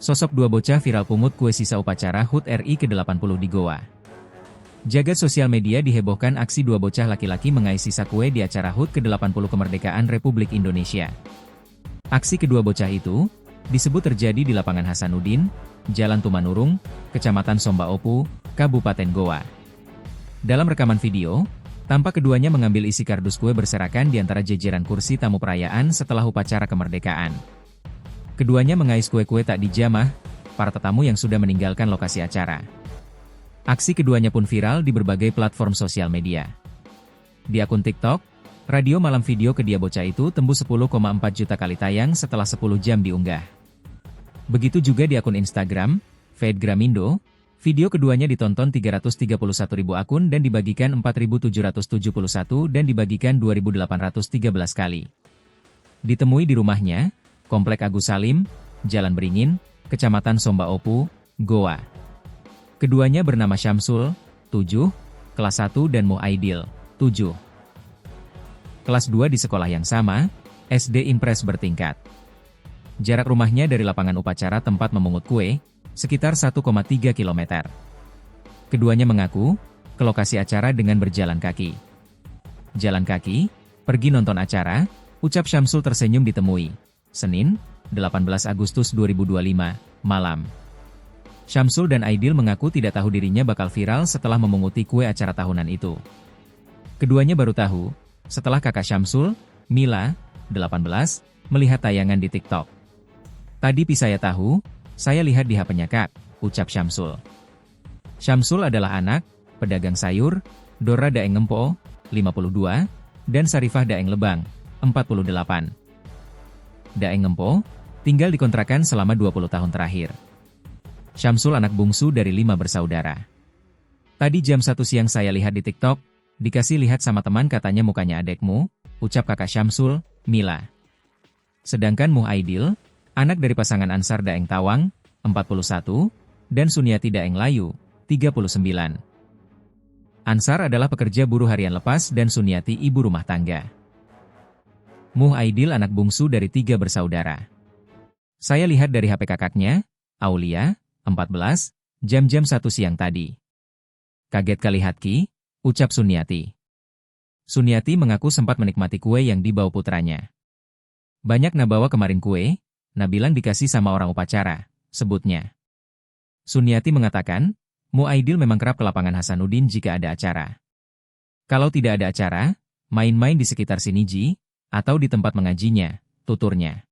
Sosok dua bocah viral pungut kue sisa upacara HUT RI ke-80 di Goa. Jagat sosial media dihebohkan aksi dua bocah laki-laki mengais sisa kue di acara HUT ke-80 kemerdekaan Republik Indonesia. Aksi kedua bocah itu disebut terjadi di lapangan Hasanuddin, Jalan Tumanurung, Kecamatan Sombaopu, Kabupaten Goa. Dalam rekaman video, tampak keduanya mengambil isi kardus kue berserakan di antara jejeran kursi tamu perayaan setelah upacara kemerdekaan. Keduanya mengais kue-kue tak dijamah para tetamu yang sudah meninggalkan lokasi acara. Aksi keduanya pun viral di berbagai platform sosial media. Di akun TikTok, radio malam video kedua bocah itu tembus 10,4 juta kali tayang setelah 10 jam diunggah. Begitu juga di akun Instagram, Feedgramindo, video keduanya ditonton 331.000 akun dan dibagikan 4.771 dan dibagikan 2.813 kali. Ditemui di rumahnya, Komplek Agus Salim, Jalan Beringin, Kecamatan Sombaopu, Goa. Keduanya bernama Syamsul, 7, kelas 1 dan Muaidil, 7. Kelas 2 di sekolah yang sama, SD Impres bertingkat. Jarak rumahnya dari lapangan upacara tempat memungut kue, sekitar 1,3 km. Keduanya mengaku, ke lokasi acara dengan berjalan kaki. Jalan kaki, pergi nonton acara, ucap Syamsul tersenyum ditemui Senin, 18 Agustus 2025, malam. Syamsul dan Aidil mengaku tidak tahu dirinya bakal viral setelah memunguti kue acara tahunan itu. Keduanya baru tahu, setelah kakak Syamsul, Mila, 18, melihat tayangan di TikTok. Tadi saya tahu, saya lihat di HP-nya Kak, ucap Syamsul. Syamsul adalah anak, pedagang sayur, Dora Daeng Ngempo, 52, dan Sarifah Daeng Lebang, 48. Daeng Ngempo, tinggal dikontrakan selama 20 tahun terakhir. Syamsul anak bungsu dari 5 bersaudara. Tadi jam 1 siang saya lihat di TikTok, dikasih lihat sama teman katanya mukanya adekmu, ucap kakak Syamsul, Mila. Sedangkan Muaidil, anak dari pasangan Ansar Daeng Tawang, 41, dan Suniati Daeng Layu, 39. Ansar adalah pekerja buruh harian lepas dan Suniati ibu rumah tangga. Muaidil anak bungsu dari 3 bersaudara. Saya lihat dari HP kakaknya, Aulia, 14, jam-jam 1 siang tadi. Kaget kali Hatki, ucap Suniati. Suniati mengaku sempat menikmati kue yang dibawa putranya. Banyak nabawa kemarin kue, Nabilang dikasih sama orang upacara, sebutnya. Suniati mengatakan, Muaidil memang kerap ke lapangan Hasanuddin jika ada acara. Kalau tidak ada acara, main-main di sekitar sini atau di tempat mengajinya, tuturnya.